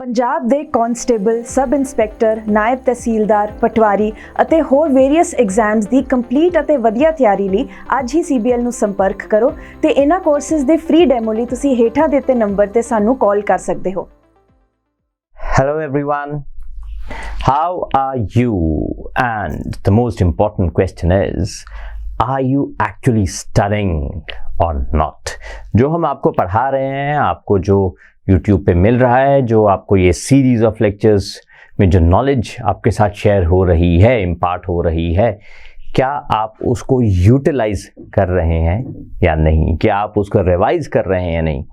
ਪੰਜਾਬ ਦੇ constable, sub inspector, ਨਾਇਬ ਤਹਿਸੀਲਦਾਰ, ਪਟਵਾਰੀ ਅਤੇ ਹੋਰ ਵੇਰੀਅਸ ਐਗਜ਼ਾਮਸ ਦੀ ਕੰਪਲੀਟ ਅਤੇ ਵਧੀਆ ਤਿਆਰੀ ਲਈ ਅੱਜ ਹੀ CBL ਨੂੰ ਸੰਪਰਕ ਕਰੋ ਤੇ ਇਹਨਾਂ ਕੋਰਸਿਸ ਦੇ ਫ੍ਰੀ ਡੈਮੋ ਲਈ ਤੁਸੀਂ ਹੇਠਾਂ ਦਿੱਤੇ ਨੰਬਰ ਤੇ ਸਾਨੂੰ ਕਾਲ ਕਰ ਸਕਦੇ ਹੋ। Hello everyone, how are you? And the most important question is, are you actually studying or not? जो हम आपको पढ़ा रहे हैं, आपको जो YouTube पे मिल रहा है, जो आपको ये सीरीज ऑफ लेक्चर्स में जो नॉलेज आपके साथ शेयर हो रही है, इम्पार्ट हो रही है, क्या आप उसको यूटिलाइज कर रहे हैं या नहीं? क्या आप उसको रिवाइज कर रहे हैं या नहीं?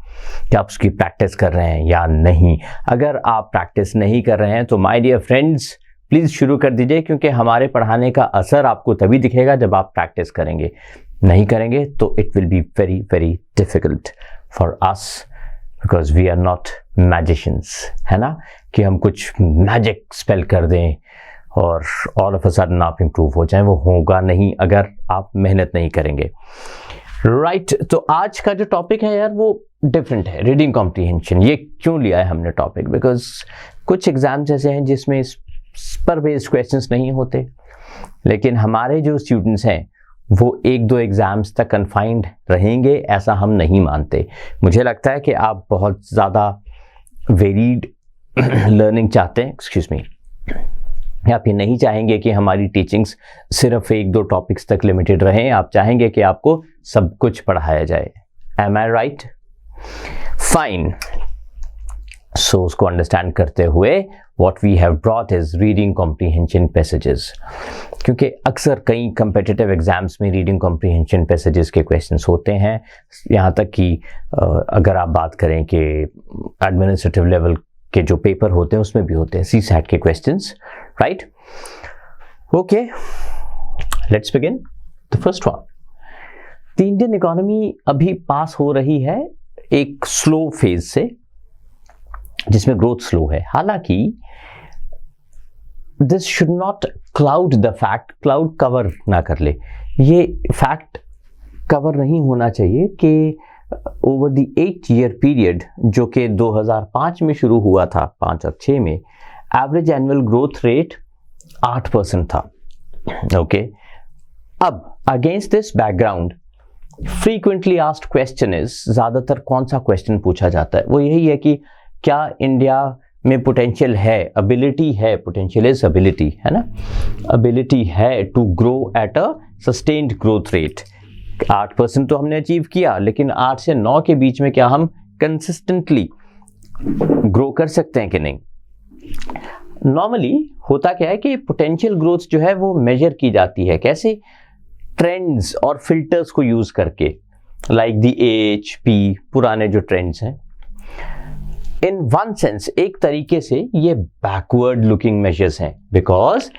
क्या आप उसकी प्रैक्टिस कर रहे हैं या नहीं? अगर आप प्रैक्टिस नहीं कर रहे हैं तो माय डियर फ्रेंड्स प्लीज़ शुरू कर दीजिए, क्योंकि हमारे पढ़ाने का असर आपको तभी दिखेगा जब आप प्रैक्टिस करेंगे। नहीं करेंगे तो it will be very very difficult for us, because we are not magicians, है ना, कि हम कुछ मैजिक स्पेल कर दें और ऑल ऑफ अ सडन आप इम्प्रूव हो जाएं। वो होगा नहीं अगर आप मेहनत नहीं करेंगे। राइट, तो आज का जो टॉपिक है यार वो डिफरेंट है, रीडिंग कॉम्प्रीहेंशन। ये क्यों लिया है हमने टॉपिक? बिकॉज कुछ एग्जाम्स ऐसे हैं जिसमें इस पर बेस्ड क्वेश्चंस नहीं होते, लेकिन हमारे जो स्टूडेंट्स हैं वो 1-2 एग्जाम्स तक कन्फाइंड रहेंगे, ऐसा हम नहीं मानते। मुझे लगता है कि आप बहुत ज़्यादा वेरीड लर्निंग चाहते हैं, एक्सक्यूज मी, आप ये नहीं चाहेंगे कि हमारी टीचिंग्स सिर्फ 1-2 टॉपिक्स तक लिमिटेड रहें। आप चाहेंगे कि आपको सब कुछ पढ़ाया जाए। Am I right? Fine. So उसको अंडरस्टैंड करते हुए what we have brought is reading comprehension passages, क्योंकि अक्सर कई कंपेटिटिव एग्जाम्स में रीडिंग कॉम्प्रीहेंशन पैसेजेस के क्वेश्चंस होते हैं। यहाँ तक कि अगर आप बात करें कि एडमिनिस्ट्रेटिव लेवल के जो पेपर होते हैं उसमें भी होते हैं, CSAT के questions, right? Okay, let's begin the first one. The Indian economy अभी पास हो रही है एक स्लो फेज से, जिसमें ग्रोथ स्लो है। हालांकि this should not cloud the fact, cloud cover ना कर ले, ये फैक्ट कवर नहीं होना चाहिए कि ओवर द 8-year पीरियड, जो कि 2005 में शुरू हुआ था, 5 और 6 में, एवरेज एनुअल ग्रोथ रेट 8% था। ओके, अब against this background frequently asked question is, ज्यादातर कौन सा क्वेश्चन पूछा जाता है? वो यही है कि क्या इंडिया में पोटेंशियल है, एबिलिटी है, पोटेंशियल इज एबिलिटी, है ना, एबिलिटी है to grow at a sustained growth rate. 8% तो हमने अचीव किया, लेकिन 8 से 9 के बीच में क्या हम कंसिस्टेंटली ग्रो कर सकते हैं कि नहीं? नॉर्मली होता क्या है कि पोटेंशियल ग्रोथ जो है वो मेजर की जाती है कैसे? ट्रेंड्स और फिल्टर्स को यूज करके, लाइक द AHP, पुराने जो ट्रेंड्स हैं। इन वन सेंस, एक तरीके से ये बैकवर्ड लुकिंग मेजर्स हैं, because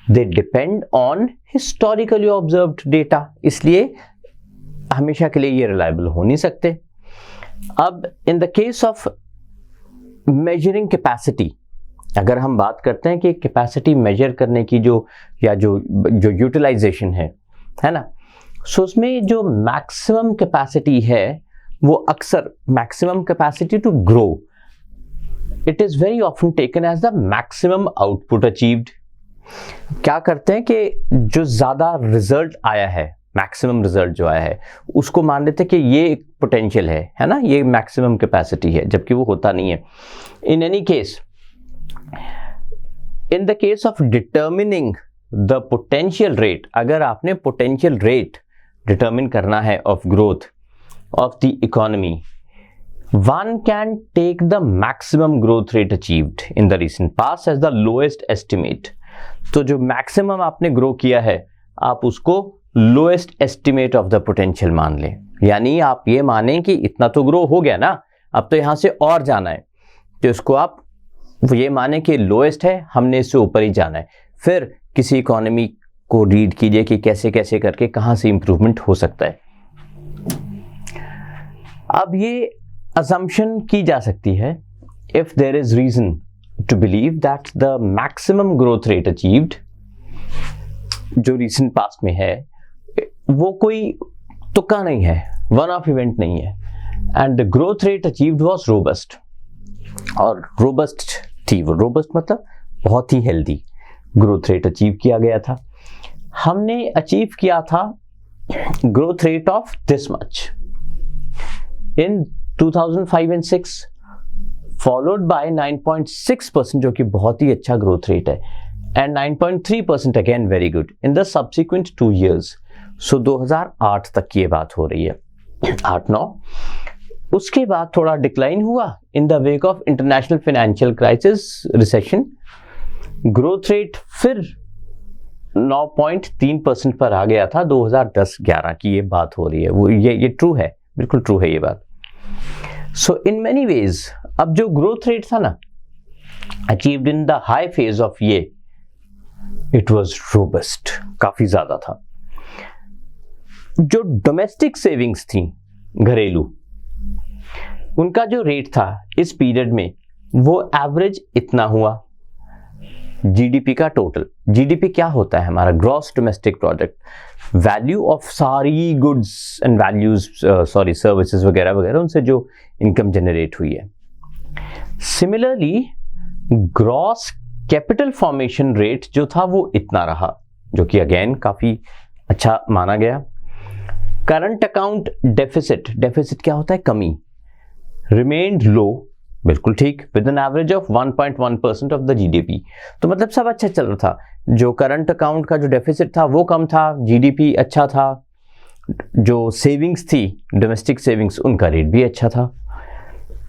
they depend on historically observed data, इसलिए हमेशा के लिए ये रिलायबल हो नहीं सकते। अब in the case of measuring capacity, अगर हम बात करते हैं कि कैपेसिटी मेजर करने की जो यूटिलाइजेशन है ना, सो उसमें जो मैक्सिमम कैपेसिटी है वो अक्सर maximum capacity to grow, it is very often taken as the maximum output achieved. क्या करते हैं कि जो ज्यादा रिजल्ट आया है, मैक्सिमम रिजल्ट जो आया है, उसको मान लेते हैं कि ये पोटेंशियल है ना, ये मैक्सिमम कैपेसिटी है, जबकि वो होता नहीं है। In any case, in the case of determining the potential rate, अगर आपने पोटेंशियल रेट डिटर्मिन करना है of growth of the economy, one can take the maximum growth rate achieved in the recent past as the lowest estimate। तो जो maximum आपने grow किया है, आप उसको lowest estimate of the potential मान लें। यानी आप ये मानें कि इतना तो ग्रो हो गया ना, अब तो यहां से और जाना है, तो इसको आप ये माने कि लोएस्ट है, हमने इससे ऊपर ही जाना है। फिर किसी इकोनॉमी को रीड कीजिए कि कैसे कैसे करके कहां से इंप्रूवमेंट हो सकता है। अब ये assumption की जा सकती है, if there is reason to believe that the maximum growth rate achieved, जो recent past में है, वो कोई तुक्का नहीं है, one off event नहीं है, and the growth rate achieved was robust। और रोबस्ट थी। वो रोबस्ट मतलब बहुत ही हेल्दी ग्रोथ रेट अचीव किया गया था। हमने अचीव किया था growth rate of this much in 2005 and 6, followed by 9.6% जो कि बहुत ही अच्छा ग्रोथ रेट है, and 9.3% again very good in the subsequent 2 years। सो 2008 तक की ये बात हो रही है, 8-9। उसके बाद थोड़ा डिक्लाइन हुआ in the wake of international financial crisis, recession. Growth rate फिर 9.3% पर आ गया था। 2010-11 की ये बात हो रही है। वो ये ट्रू है, बिल्कुल ट्रू है ये बात। सो इन मेनी वेज अब जो ग्रोथ रेट था ना achieved in the high phase of ये, इट वाज रोबस्ट, काफी ज्यादा था। जो डोमेस्टिक सेविंग्स थी घरेलू, उनका जो रेट था इस पीरियड में वो एवरेज इतना हुआ। जीडीपी का टोटल, जीडीपी क्या होता है हमारा? Gross domestic product, value of सारी गुड्स एंड वैल्यूज, सर्विसेज वगैरह वगैरह, उनसे जो इनकम जनरेट हुई है। Similarly gross capital formation rate जो था वो इतना रहा, जो कि अगेन काफी अच्छा माना गया। करंट अकाउंट डेफिसिट, डेफिसिट क्या होता है? कमी, रिमेन्ड लो, बिल्कुल ठीक, with an average of 1.1% of the GDP. तो मतलब सब अच्छा चल रहा था। जो करंट अकाउंट का जो डेफिसिट था वो कम था, जीडीपी अच्छा था, जो सेविंग्स थी डोमेस्टिक सेविंग्स उनका रेट भी अच्छा था,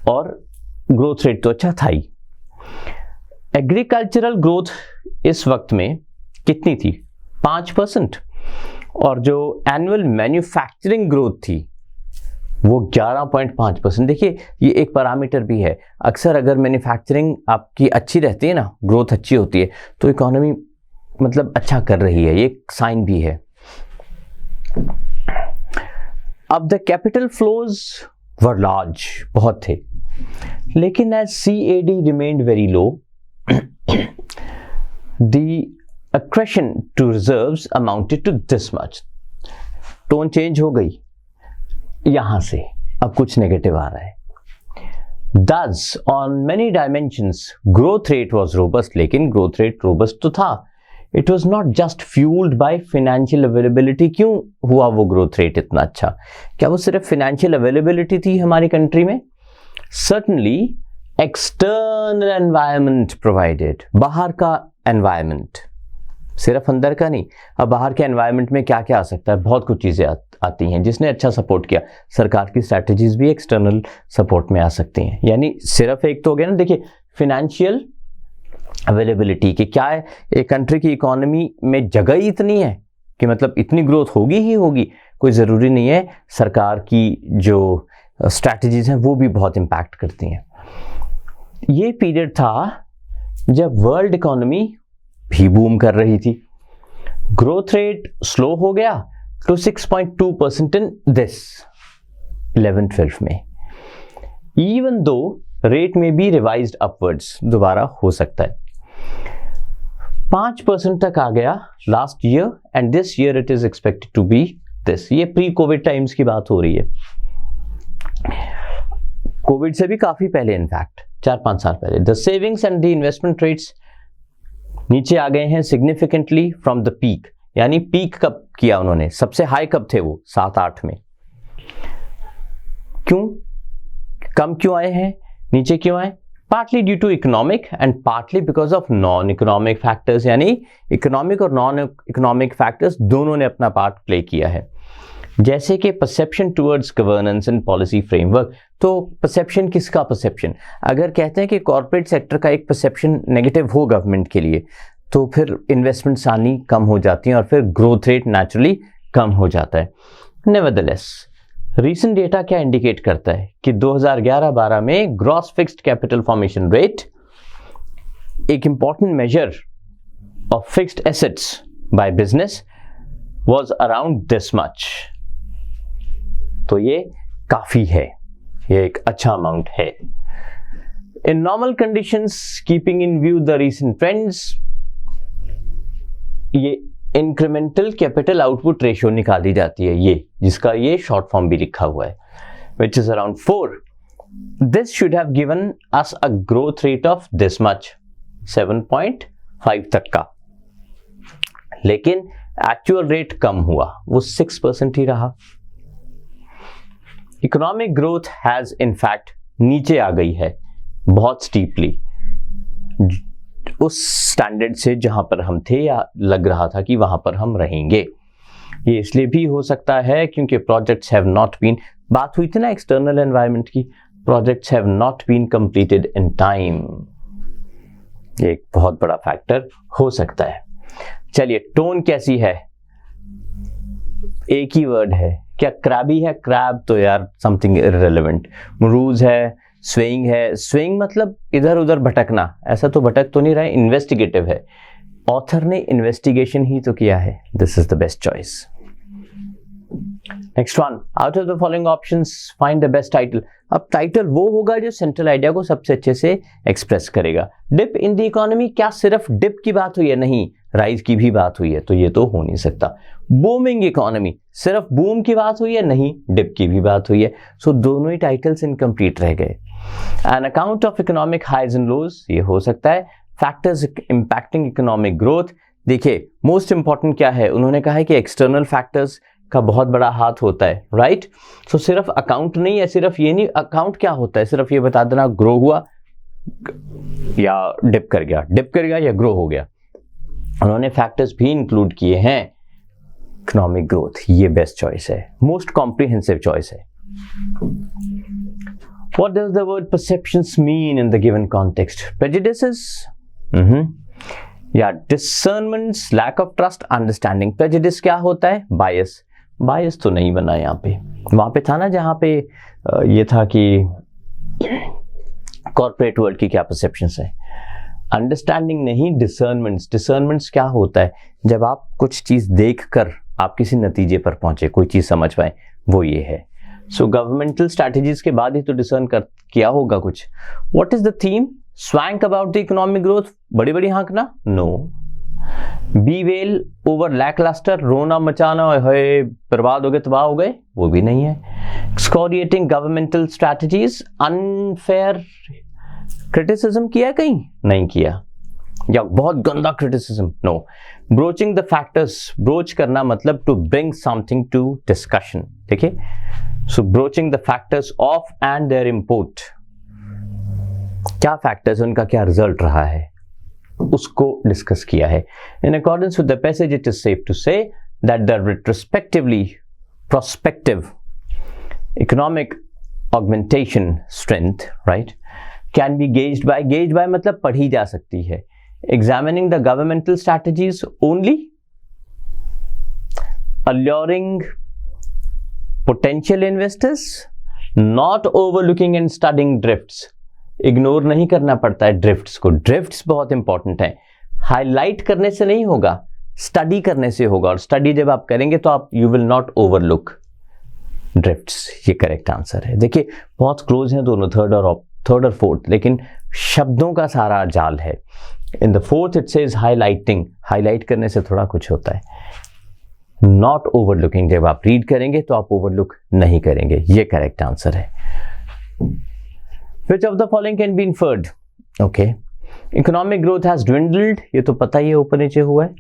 और ग्रोथ रेट तो अच्छा था ही। एग्रीकल्चरल ग्रोथ इस वक्त में कितनी थी? 5%, और जो एनुअल मैन्युफैक्चरिंग ग्रोथ थी वो 11.5%। देखिए ये एक पैरामीटर भी है। अक्सर अगर मैन्युफैक्चरिंग आपकी अच्छी रहती है ना, ग्रोथ अच्छी होती है, तो इकोनॉमी मतलब अच्छा कर रही है, ये एक साइन भी है। अब the capital flows were large, बहुत थे, लेकिन as CAD remained very low, the accretion to reserves amounted to this much। Tone change हो गई यहां से, अब कुछ नेगेटिव आ रहा है। Thus, on many dimensions, growth rate was robust, लेकिन growth rate robust तो था। It was not just fueled by financial availability। क्यों हुआ वो growth rate इतना अच्छा? क्या वो सिर्फ financial availability थी हमारी कंट्री में? Certainly, external environment provided, बाहर का environment, सिर्फ अंदर का नहीं। अब बाहर के एनवायरनमेंट में क्या क्या आ सकता है? बहुत कुछ चीज़ें आती हैं जिसने अच्छा सपोर्ट किया। सरकार की स्ट्रैटेजीज भी एक्सटर्नल सपोर्ट में आ सकती हैं। यानी सिर्फ एक तो हो गया ना, देखिए फिनेंशियल अवेलेबिलिटी कि क्या है, एक कंट्री की इकोनॉमी में जगह ही इतनी है कि मतलब इतनी ग्रोथ होगी ही होगी, कोई ज़रूरी नहीं है। सरकार की जो स्ट्रैटेजीज हैं वो भी बहुत इम्पैक्ट करती हैं। ये पीरियड था जब वर्ल्ड इकोनॉमी भी बूम कर रही थी। ग्रोथ रेट स्लो हो गया टू 6.2% इन दिस 11-12 में, इवन दो रेट में भी रिवाइज्ड अपवर्ड्स दोबारा हो सकता है। 5% तक आ गया last year, and this year it is expected to be this. ये प्री कोविड टाइम्स की बात हो रही है, कोविड से भी काफी पहले, इनफैक्ट 4-5 साल पहले। The savings and the investment rates नीचे आ गए हैं सिग्निफिकेंटली फ्रॉम द पीक। यानी पीक कब किया उन्होंने, सबसे हाई कब थे वो? 7-8 में। क्यों कम क्यों आए हैं, नीचे क्यों आए? Partly due to economic and partly because of non economic factors. यानी इकोनॉमिक और नॉन इकोनॉमिक फैक्टर्स दोनों ने अपना पार्ट प्ले किया है। जैसे कि perception towards governance and policy framework. तो परसेप्शन, किसका परसेप्शन? अगर कहते हैं कि कॉर्पोरेट सेक्टर का एक परसेप्शन नेगेटिव हो गवर्नमेंट के लिए, तो फिर इन्वेस्टमेंट्स आनी कम हो जाती हैं और फिर ग्रोथ रेट नेचुरली कम हो जाता है। नेवरदलेस रीसेंट डेटा क्या इंडिकेट करता है कि 2011-12 में gross fixed capital formation rate, एक important measure of fixed assets by business, was around this much. तो ये काफी है, ये एक अच्छा अमाउंट है। In normal conditions, keeping in view the recent trends, ये इंक्रीमेंटल कैपिटल आउटपुट रेशियो निकाली जाती है, ये जिसका ये शॉर्ट फॉर्म भी लिखा हुआ है, which is around 4। this should have given us a growth rate of this much, 7.5 तक का, लेकिन एक्चुअल रेट कम हुआ, वो 6% ही रहा. Economic growth has in fact नीचे आ गई है बहुत स्टीपली उस स्टैंडर्ड से जहां पर हम थे या लग रहा था कि वहां पर हम रहेंगे. ये इसलिए भी हो सकता है क्योंकि प्रोजेक्ट्स हैव नॉट बीन, बात हुई थी ना एक्सटर्नल एनवायरनमेंट की, projects have not been completed in time. ये एक बहुत बड़ा फैक्टर हो सकता है. चलिए, टोन कैसी है? एक ही वर्ड है क्या? क्रैबी है? क्रैब तो यार समथिंग इररिलेवेंट. मरूज है, स्विंग है. स्विंग मतलब इधर उधर भटकना, ऐसा तो भटक तो नहीं रहा है, इन्वेस्टिगेटिव है. ऑथर ने इन्वेस्टिगेशन ही तो किया है. This is the best choice. Next one, out of the following options find the best title. अब टाइटल वो होगा जो सेंट्रल आइडिया को सबसे अच्छे से एक्सप्रेस करेगा. डिप इन द इकोनॉमी, क्या सिर्फ डिप की बात हुई है? नहीं, राइज की भी बात हुई है, तो ये तो हो नहीं सकता. बूमिंग इकोनॉमी, सिर्फ बूम की बात हुई है? नहीं, डिप की भी बात हुई है. सो दोनों ही टाइटल्स इनकम्प्लीट रह गए. An account of economic highs and lows, ये हो सकता है. फैक्टर्स इम्पैक्टिंग इकोनॉमिक ग्रोथ, देखिए मोस्ट इंपॉर्टेंट क्या है, उन्होंने कहा है कि एक्सटर्नल फैक्टर्स का बहुत बड़ा हाथ होता है, राइट. सो सिर्फ अकाउंट नहीं है, सिर्फ ये नहीं, अकाउंट क्या होता है, सिर्फ ये बता देना ग्रो हुआ या डिप कर गया, डिप कर गया या ग्रो हो गया. उन्होंने फैक्टर्स भी इंक्लूड किए हैं. इकोनॉमिक ग्रोथ, ये बेस्ट चॉइस है, मोस्ट कॉम्प्रिहेंसिव चॉइस है. What does the word perceptions mean in the given context? Prejudices? Yeah, discernments, lack of trust, understanding. Prejudice क्या होता है? Bias. Bias तो नहीं बना यहाँ पे. वहाँ पे था ना जहाँ पे ये था कि corporate world की क्या perceptions है. Understanding नहीं, discernments. Discernments क्या होता है? जब आप कुछ चीज़ देख कर आप किसी नतीजे पर पहुंचे, कोई चीज़ समझ पाए, वो ये है. सो गवर्नमेंटल स्ट्रैटेजीज के बाद ही तो डिसर्न कर किया होगा कुछ. What is the theme? Swank about the economic growth, बड़ी बड़ी हाँकना? No. Bewail over lacklustre, रोना मचाना, है बर्बाद हो गए, तबाह हो गए, वो भी नहीं है. Excoriating governmental strategies, unfair criticism किया कहीं? नहीं किया. या बहुत गंदा criticism? No. Broaching the factors, broach करना मतलब to bring something to discussion. देखिए, so broaching the factors of and their import, क्या फैक्टर्स, उनका क्या रिजल्ट रहा है, उसको डिस्कस किया है. In accordance with the passage it is safe to say that the retrospectively prospective economic augmentation strength, right, can be gazed bye मतलब पढ़ी जा सकती है. Examining the governmental strategies only, alluring potential investors, not overlooking and studying drifts. Ignore नहीं करना पड़ता है drifts को. ड्रिफ्ट्स बहुत इंपॉर्टेंट है. हाईलाइट करने से नहीं होगा, स्टडी करने से होगा. और स्टडी जब आप करेंगे तो आप you will not overlook drifts. ये करेक्ट आंसर है. देखिए बहुत क्लोज हैं दोनों, थर्ड और फोर्थ, लेकिन शब्दों का सारा जाल है. In the fourth it says highlighting, highlight करने से थोड़ा कुछ होता है. नॉट ओवरलुकिंग, जब आप रीड करेंगे तो आप ओवरलुक नहीं करेंगे. ये करेक्ट आंसर है. Which of the following can be inferred? Okay. Economic growth has dwindled, ये तो पता ही है, ऊपर नीचे हुआ है.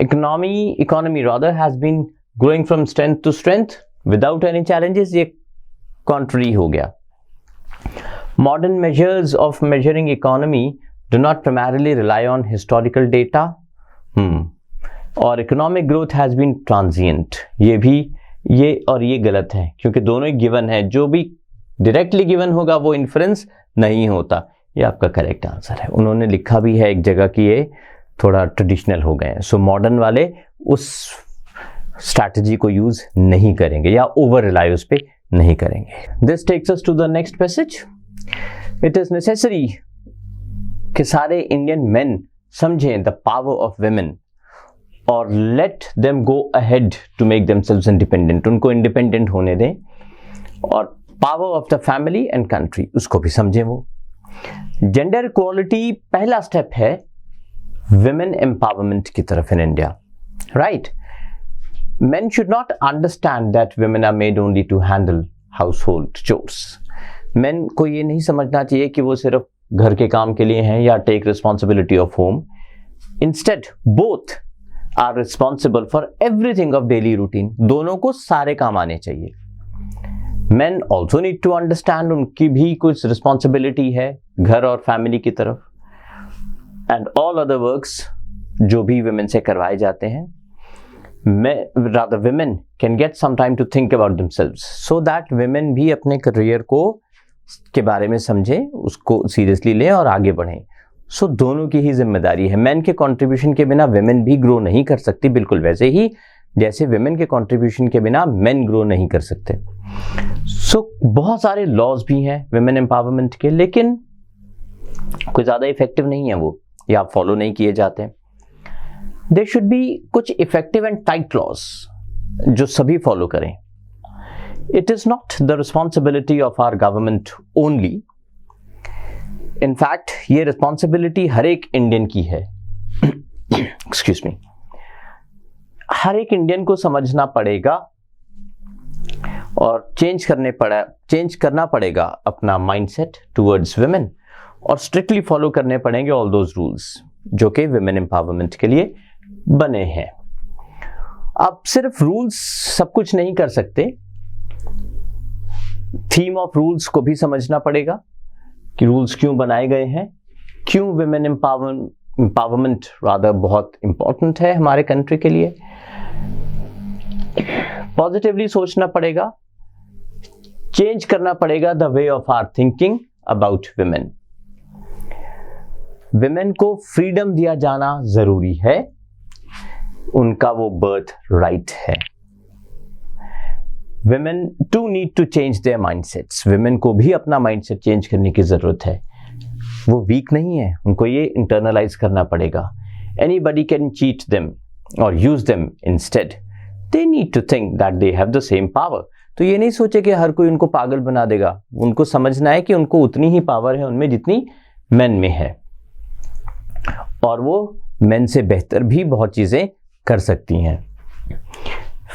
Economy rather has been growing from strength to strength without any challenges, ये contrary हो गया. Modern measures of measuring economy do not primarily rely on historical data. और economic growth has been transient, ये और ये गलत है क्योंकि दोनों ही गिवन है. जो भी डायरेक्टली गिवन होगा वो इन्फ्रेंस नहीं होता. ये आपका करेक्ट आंसर है. उन्होंने लिखा भी है एक जगह कि ये थोड़ा ट्रेडिशनल हो गए हैं. सो मॉडर्न वाले उस स्ट्रैटेजी को यूज नहीं करेंगे या ओवर रिलाई उस पर नहीं करेंगे. This takes us to the next passage. It is necessary कि सारे इंडियन मेन समझें द पावर ऑफ वुमेन और let them go ahead to make themselves independent. उनको इंडिपेंडेंट होने दें. और power of the family and country, उसको भी समझें. वो जेंडर इक्वालिटी पहला स्टेप है विमेन एम्पावरमेंट की तरफ in India, right. Men should not understand that women are made only to handle household chores. Main को ये नहीं समझना चाहिए कि वो सिर्फ घर के काम के लिए हैं या take responsibility of home. Instead both are responsible for everything of daily routine. दोनों को सारे काम आने चाहिए. Men also need to understand उनकी भी कुछ रिस्पॉन्सिबिलिटी है घर और फैमिली की तरफ. एंड ऑल अदर वर्क्स जो भी विमेन से करवाए जाते हैं, rather women can get some time to think about themselves so that women भी अपने करियर को के बारे में समझें, उसको सीरियसली लें और आगे बढ़ें. सो दोनों की ही जिम्मेदारी है. मेन के कंट्रीब्यूशन के बिना विमेन भी ग्रो नहीं कर सकती, बिल्कुल वैसे ही जैसे विमेन के कंट्रीब्यूशन के बिना मेन ग्रो नहीं कर सकते. सो बहुत सारे लॉज भी हैं विमेन एम्पावरमेंट के, लेकिन कोई ज़्यादा इफेक्टिव नहीं है वो, या फॉलो नहीं किए जाते. There should be कुछ effective and tight laws जो सभी फॉलो करें. It is not the responsibility of our government only. In fact, ये responsibility हर एक इंडियन की है. Excuse me. हर एक इंडियन को समझना पड़ेगा और चेंज करना पड़ेगा अपना माइंडसेट टूवर्ड्स विमेन, और स्ट्रिक्टली फॉलो करने पड़ेंगे ऑल दोज रूल्स जो कि विमेन एम्पावरमेंट के लिए बने हैं. आप सिर्फ रूल्स सब कुछ नहीं कर सकते. थीम ऑफ रूल्स को भी समझना पड़ेगा कि रूल्स क्यों बनाए गए हैं, क्यों विमेन एम्पावरमेंट रादर बहुत इंपॉर्टेंट है हमारे कंट्री के लिए. पॉजिटिवली सोचना पड़ेगा, चेंज करना पड़ेगा the way of our thinking about women. Women को फ्रीडम दिया जाना जरूरी है, उनका वो बर्थ राइट है. Women too need to change their mindsets. Women को भी अपना माइंडसेट चेंज करने की जरूरत है. वो वीक नहीं है, उनको ये इंटरनलाइज करना पड़ेगा. एनीबडी कैन चीट देम और use them instead. They need to think that they have the same power. तो ये नहीं सोचे कि हर कोई उनको पागल बना देगा. उनको समझना है कि उनको उतनी ही पावर है उनमें जितनी मेन में है, और वो मेन से बेहतर भी बहुत चीजें कर सकती हैं.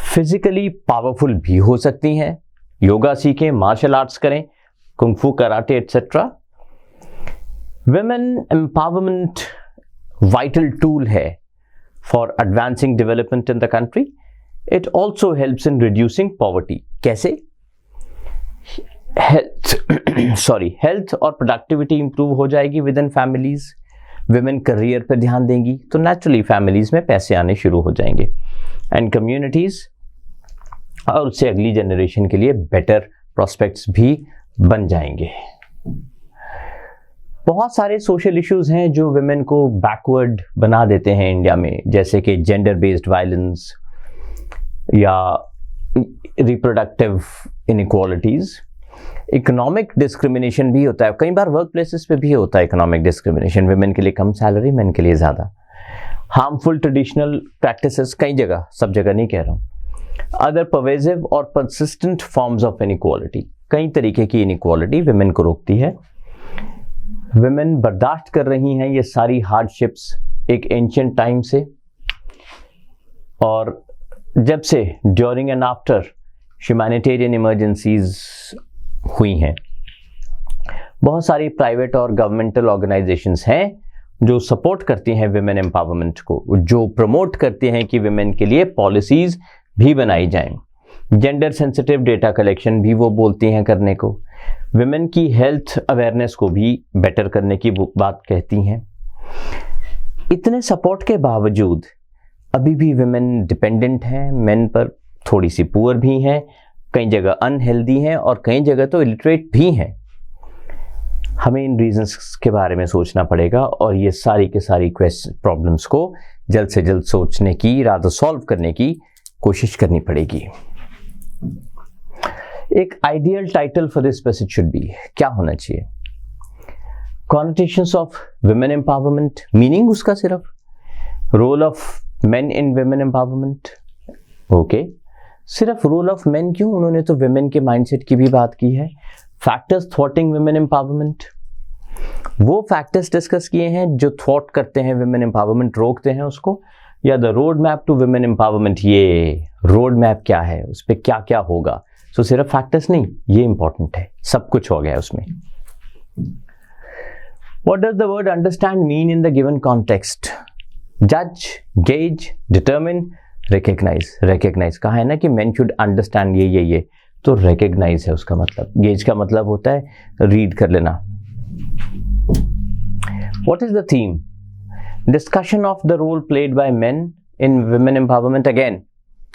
फिजिकली पावरफुल भी हो सकती हैं. योगा सीखें, मार्शल आर्ट्स करें, kung fu, karate etcetera. Women empowerment vital tool है for advancing development in the country. It also helps in reducing poverty. कैसे? हेल्थ और प्रोडक्टिविटी इंप्रूव हो जाएगी within families. Women career पर ध्यान देंगी तो नेचुरली फैमिलीज में पैसे आने शुरू हो जाएंगे, एंड कम्युनिटीज और उससे अगली जनरेशन के लिए बेटर प्रोस्पेक्ट्स भी बन जाएंगे. बहुत सारे सोशल इश्यूज हैं जो विमेन को बैकवर्ड बना देते हैं इंडिया में, जैसे कि जेंडर बेस्ड वायलेंस या रिप्रोडक्टिव इनइक्वालिटीज. इकोनॉमिक डिस्क्रिमिनेशन भी होता है, कई बार वर्क प्लेसेस पे भी होता है इकोनॉमिक डिस्क्रिमिनेशन. विमेन के लिए कम सैलरी, मेन के लिए ज़्यादा. हार्मफुल ट्रेडिशनल प्रैक्टिसेस कई जगह, सब जगह नहीं कह रहा हूँ. अदर परवेजिव और परसिस्टेंट फॉर्म्स ऑफ इनइक्वालिटी. कई तरीके की इनइक्वालिटी विमेन को रोकती है. विमेन बर्दाश्त कर रही हैं ये सारी हार्डशिप्स एक एंशिएंट टाइम से, और जब से during and after humanitarian emergencies हुई हैं. बहुत सारी प्राइवेट और गवर्नमेंटल ऑर्गेनाइजेशंस हैं जो सपोर्ट करती हैं विमेन एम्पावरमेंट को, जो प्रमोट करती हैं कि विमेन के लिए पॉलिसीज भी बनाई जाएं. जेंडर सेंसिटिव डेटा कलेक्शन भी वो बोलती हैं करने को. विमेन की हेल्थ अवेयरनेस को भी बेटर करने की बात कहती हैं. इतने सपोर्ट के बावजूद अभी भी विमेन डिपेंडेंट हैं मेन पर, थोड़ी सी पुअर भी हैं, कई जगह अनहेल्दी हैं और कई जगह तो इलिटरेट भी हैं. हमें इन रीजंस के बारे में सोचना पड़ेगा और ये सारी के सारी प्रॉब्लम्स को जल्द से जल्द सोचने की, रादर सॉल्व करने की कोशिश करनी पड़ेगी. एक ideal title for this message should be, क्या होना चाहिए? Connotations of women empowerment. Meaning उसका सिर्फ role of men in women empowerment. Okay, सिर्फ रोल ऑफ मेन क्यों? उन्होंने तो विमेन के माइंडसेट की भी बात की है. फैक्टर्स थॉटिंग विमेन एम्पावरमेंट, वो फैक्टर्स डिस्कस किए हैं जो थॉट करते हैं विमेन एम्पावरमेंट, रोकते हैं उसको. या the road map to women empowerment, ये रोड मैप क्या है, उस पर क्या क्या होगा, सो सिर्फ फैक्टर्स नहीं, ये इंपॉर्टेंट है, सब कुछ हो गया उसमें. What does the word understand mean in the given context? Judge, gauge, determine, recognize. Recognize कहा है ना कि men should understand ये, तो recognize है उसका मतलब. Gauge का मतलब होता है read कर लेना. What is the theme? Discussion of the role played by men in women empowerment. Again,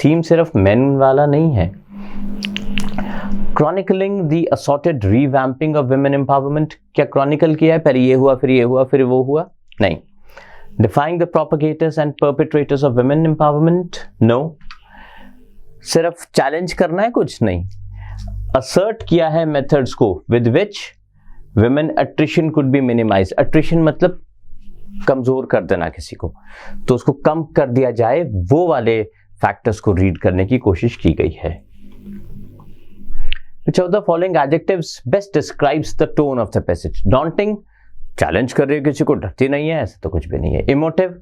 theme सिर्फ men वाला नहीं है. Chronicling the assorted revamping of women empowerment. क्या chronicle किया है? पहले ये हुआ, फिर वो हुआ? नहीं. Defying the propagators and perpetrators of women empowerment? No. सिर्फ challenge करना है? कुछ नहीं. Assert किया है methods को with which women attrition could be minimized. Attrition मतलब कमजोर कर देना किसी को, तो उसको कम कर दिया जाए, वो वाले फैक्टर्स को रीड करने की कोशिश की गई है. Which of the following adjectives best describes the tone of the passage? Daunting, challenge कर रही है किसी को, डरती नहीं है, ऐसा तो कुछ भी नहीं है. Emotive,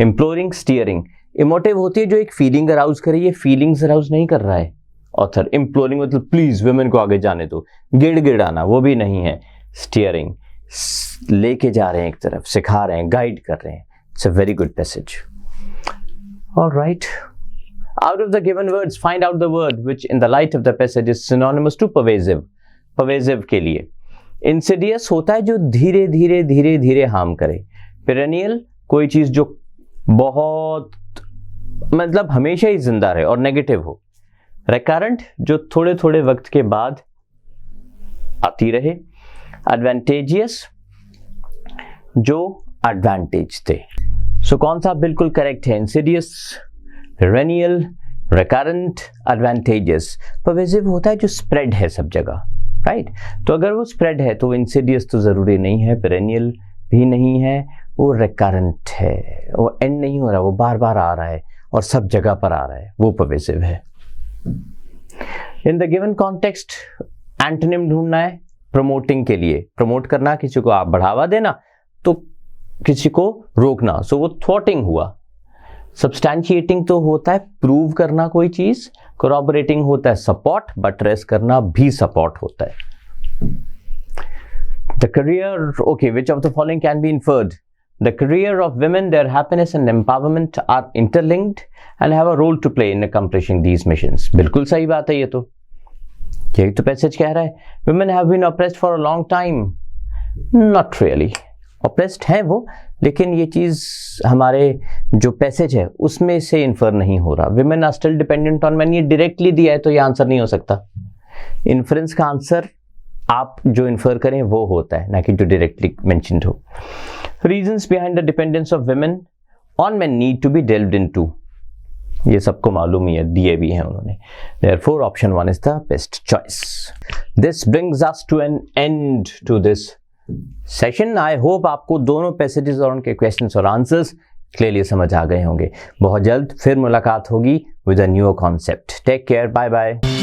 imploring, steering. Emotive होती है जो एक फीलिंग अराउज करे, ये फीलिंग्स अराउज नहीं कर रहा है ऑथर. Imploring मतलब प्लीज वुमेन को आगे जाने दो, गिड़गिड़ाना, वो भी नहीं है. Steering, लेके जा रहे हैं एक तरफ, सिखा रहे हैं, गाइड कर रहे हैं. It's a very good passage. All right. Out of the given words, find out the word which in the light of the passage is synonymous to pervasive. Pervasive के लिए insidious होता है जो धीरे धीरे हार्म करे. Perennial कोई चीज जो बहुत मतलब हमेशा ही जिंदा रहे और नेगेटिव हो. Recurrent जो थोड़े वक्त के बाद आती रहे. Advantageous जो एडवांटेज थे. सो कौन सा बिल्कुल करेक्ट है? Insidious, perennial, recurrent, advantageous. pervasive होता है जो स्प्रेड है सब जगह, राइट? तो अगर वो स्प्रेड है तो insidious तो जरूरी नहीं है, perennial भी नहीं है, वो recurrent है, वो एंड नहीं हो रहा, वो बार बार आ रहा है और सब जगह पर आ रहा है, वो pervasive है. In the given context antonym ढूंढना है. प्रमोटिंग के लिए, प्रमोट करना, किसी को आप बढ़ावा देना, तो किसी को रोकना, सो वो थ्वॉटिंग हुआ. सब्सटैंशिएटिंग तो होता है प्रूव करना कोई चीज. कोरॉबरेटिंग होता है सपोर्ट, बटरेस करना भी सपोर्ट होता है. The career, okay, which of the following can be inferred? The career of women, their happiness and empowerment are interlinked and have a role to play in accomplishing these missions. बिल्कुल सही बात है, ये तो यही तो पैसेज कह रहा है. women have been oppressed for a long time. not really. oppressed हैं वो, लेकिन ये चीज हमारे जो पैसेज है उसमें से इन्फर नहीं हो रहा. women are still dependent on men, ये डायरेक्टली दिया है तो ये आंसर नहीं हो सकता. इन्फ्रेंस का आंसर आप जो इन्फर करें वो होता है, ना कि जो डायरेक्टली मेंशन्ड हो. Reasons behind the dependence of women on men need to be delved into. ये सबको मालूम ही है, दिए भी हैं उन्होंने. Therefore, option 1 is the best choice. This brings us to an end to this session. I hope आपको दोनों पैसेजेस और उनके क्वेश्चंस और आंसर्स क्लियरली समझ आ गए होंगे. बहुत जल्द फिर मुलाकात होगी with a new concept. Take care. Bye bye.